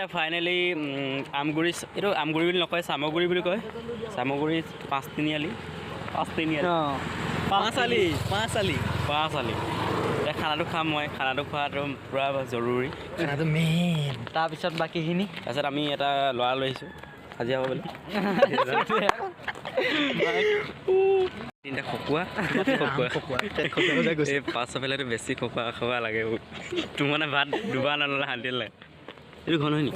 finally Amguri এইটো আমগুৰি বুলি নকয় চামগুৰি বুলি কয় চামগুৰি পাঁচ তিনিআলি এতিয়া খানাটো খাম মই খানাটো খোৱাটো পূৰা জৰুৰী খানাটো মেইন তাৰপিছত বাকীখিনি তাৰপিছত আমি এটা ল'ৰা লৈ আহিছোঁ আজি হ'ব বুলি তিনিটা খকুৱা এই পাছফালেতো বেছি খোৱা লাগে তোৰ মানে ভাত দুবাৰ নল'লে শান্তি লাগে এইটো ঘন হয় নি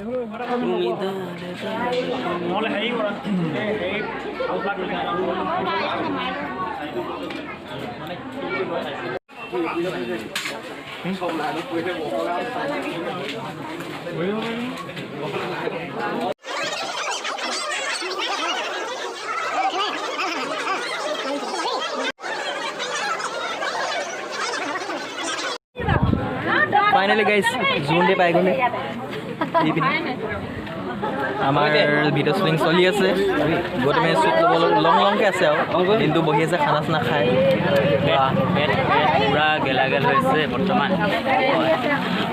ফাইনেলি গাইজ জোন ডে পাই গ'লে আমাৰ ভিডিঅ' শ্বুটিং চলি আছে গতিকে শ্বুট ল'বলৈ লংকৈ আছে আৰু দিনটো বহি আছে খানা চানা খাই পূৰা গেলাগেল হৈছে বৰ্তমান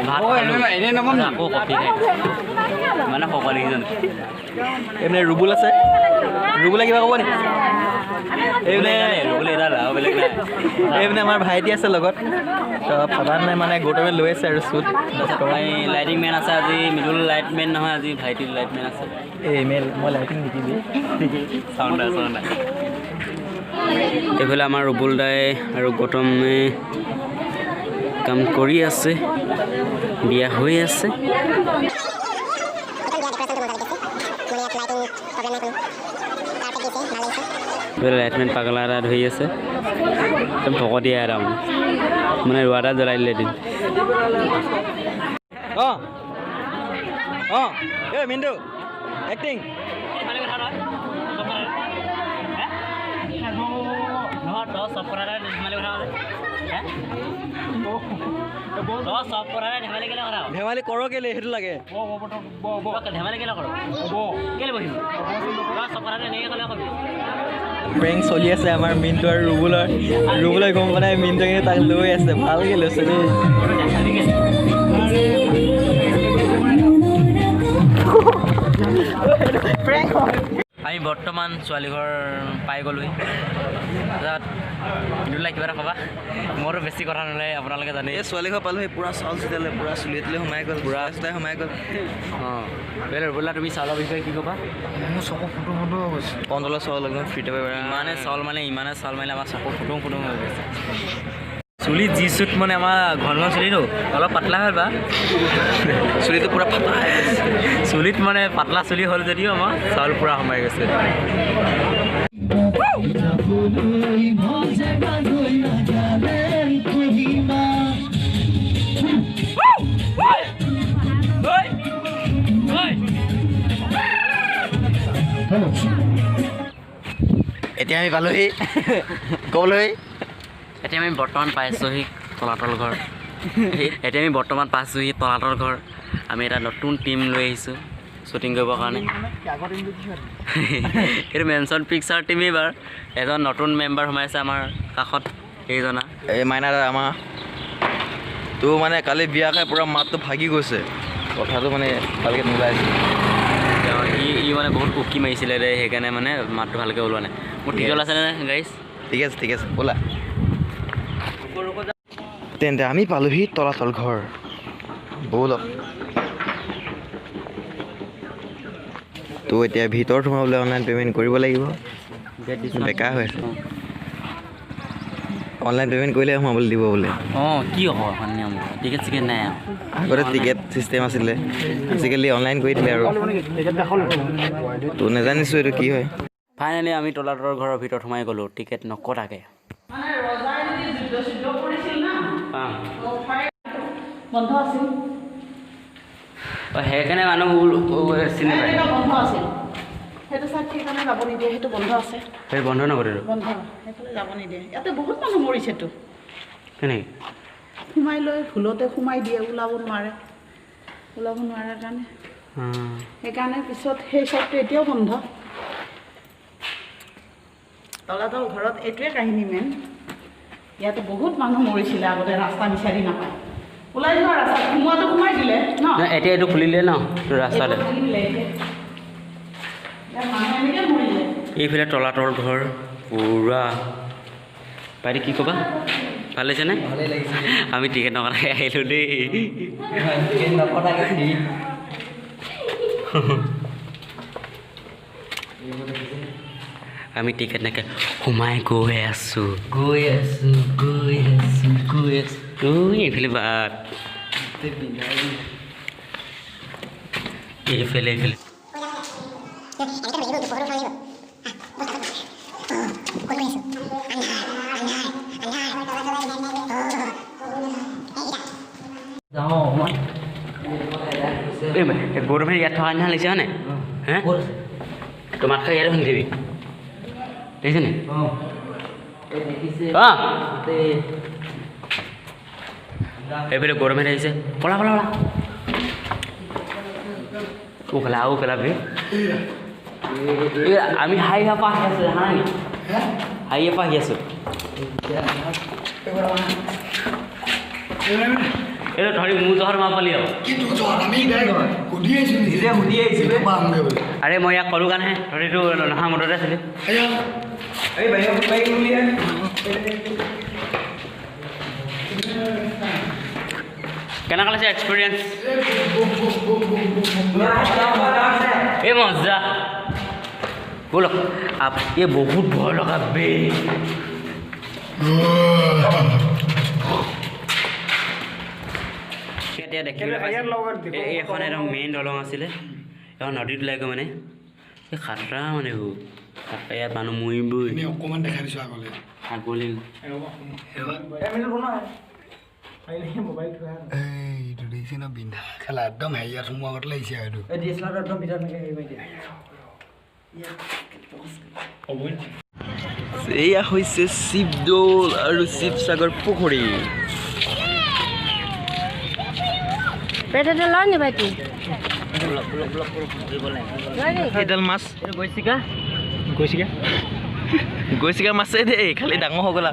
ভাত আকৌ কফি খাই মানে সকলোকেইজন এইপিনে ৰুবুল আছে ৰুবুলে কিবা ক'ব নেকি এইপিনে আমাৰ ভাইটি আছে লগত ভাবা নাই মানে গৌতমে লৈ আছে আৰু শ্বুট লাইটিং মেন আছে আজি মিডুল লাইটমেন নহয় আজি ভাইটিৰ লাইটমেন আছে এই মেল মই লাইটিং নিদিবি চাউণ্ড এইফালে আমাৰ ৰুবুল দাই আৰু গৌতমে কাম কৰি আছে বিয়া হৈ আছে লাইটমেন পাগলা এটা ধৰি আছে একদম ভকতীয়া এটা মানে ৰোৱা এটা জ্বলাই দিলে এদিন এই মিণ্টু এক্টিং ধেমালি কৰ কেলে সেইটো লাগে ধেমালি কেলে কৰ কেলে বহিম প্ৰেংক চলি আছে আমাৰ মিণ্টু আৰু ৰুবুলে গম পোৱা নাই মিণ্টু কিন্তু তাক লৈ আছে ভালকৈ লৈছে দেই আমি বৰ্তমান ছোৱালীঘৰ পাই গ'লোহি তাৰপিছত মিডুলাই কিবা এটা ক'বা মোৰো বেছি কথা নলয় আপোনালোকে জানে এই ছোৱালীঘৰ পালোহি পূৰা চাউল চিটালে পূৰা চুলি তুলি সোমাই গ'ল পূৰা চুটাই সোমাই গ'ল বোলা তুমি চাউলৰ বিষয়ে কি ক'বা মোৰ চকু ফুটো হৈ গৈছে কণ্ট্ৰলৰ চাউল একদম ফ্ৰীতে পাই ইমানে চাউল মাৰিলে আমাৰ চকু ফুটো হৈ গৈছে চুলি যি চুট মানে আমাৰ ঘন চুলিটো অলপ পাতলা হ'ল বা চুলিটো পূৰা ফাটা চুলিত মানে পাতলা চুলি হ'ল যদিও আমাৰ চাউল পূৰা সোমাই গৈছে এতিয়া আমি পালোহি ক'বলৈ এতিয়া আমি বৰ্তমান পাইছোঁহি তলাতল ঘৰ আমি এটা নতুন টীম লৈ আহিছোঁ শ্বুটিং কৰিবৰ কাৰণে এইটো মেনশ্যন পিকচাৰ টীম এইবাৰ এজন নতুন মেম্বাৰ সোমাইছে আমাৰ কাষত এইজনা এই মাইনা আমাৰ তোৰ মানে কালি বিয়া খাই পূৰা মাতটো ভাগি গৈছে কথাটো মানে ভালকৈ নোলাইছে ই মানে বহুত উকি মাৰিছিলে দে সেইকাৰণে মানে মাতটো ভালকৈ ওলোৱা নাই মোৰ ঠিক আছেনে গাইজ ঠিক আছে ব'লা তেন্তে আমি পালোহি তলাতল ঘৰ ব'লক তো এতিয়া ভিতৰত সোমাবলৈ অনলাইন পে'মেণ্ট কৰিব লাগিব বেকাৰ হৈ আছে অনলাইন পে'মেণ্ট কৰিলে সোমাবলৈ দিব বোলে কি হ'ব নিয়ম টিকেট চিকেট নাই আগতে টিকেট চিষ্টেম আছিলে আজিকালি অনলাইন কৰি দিলে আৰু তো নাজানিছোঁ এইটো কি হয় ফাইনেলি আমি তলাতল ঘৰৰ ভিতৰত সোমাই গ'লোঁ টিকেট নকটাকৈ বন্ধ আছিল সেইকাৰণে মানুহ চিনি পায় বন্ধ আছিল সেইটো চাই সেইকাৰণে যাব নিদিয়ে সেইটো বন্ধ আছে সেই বন্ধ নকৰিলোঁ বন্ধ সেইফালে যাব নিদিয়ে ইয়াতে বহুত মানুহ মৰিছেতো কেনেকৈ সোমাই লৈ ভুলতে সোমাই দিয়ে ওলাব নোৱাৰে কাৰণে সেইকাৰণে পিছত সেই চাইডটো এতিয়াও বন্ধ তলাতল ঘৰত এইটোৱে কাহিনী মেইন ইয়াতে বহুত মানুহ মৰিছিলে আগতে ৰাস্তা বিচাৰি নাপায় ওলাই যোৱা ৰাস্তা সোমোৱাটো সোমাই দিলে ন এতিয়া এইটো খুলিলে ন ৰাস্তাতে এইফালে তলাতল ঘৰ পুৰা পাৰি কি ক'বা ভাল লাগিছেনে আমি টিকেট নকৰাকৈ আহিলোঁ দেই আমি টিকেট নাকে সোমাই গৈ আছোঁ এইফালে বাট এইফালে গৌৰৱে ইয়াত থকা নিচিনা লাগিছে হয়নে হে তোমাৰ খাই ইয়াতে শুনি থাকিবি দেখিছেনে এইফালে গৌৰৱে আহিছে পলা পলা পলা ও খেলা বে আমি হাইয়া পা আহি আছোঁ দেখা নাই হাইয়া পা আহি আছোঁ এইটো ধৰি মোৰ জহৰ মা পালি আৰু আৰে মই ইয়াক ক'লোঁ কাৰণেহে ধৰিটো নহা মদতে আছিলে কেনেকুৱা লাগিছে এক্সপিৰিয়েঞ্চ এই মজা বলক এই বহুত ভয় লগা বে এতিয়া দেখিবলৈ এইখন একদম মেইন দলং আছিলে এখন নদীত ওলাই গৈ মানে এই খাতৰা মানে ইয়াত মানুহ মৰিবই অকণমান দেখাই দিছোঁ আগলৈ এইটো দেখিছে ন বিন্ধা খেলা একদম হেৰিয়াত সোমোৱা আগত লাগিছে আৰু এয়া হৈছে শিৱদৌল আৰু শিৱসাগৰ পুখুৰী এইডাল মাছ গৈছিকা মাছে দেই খালি ডাঙৰ হৈ গ'লা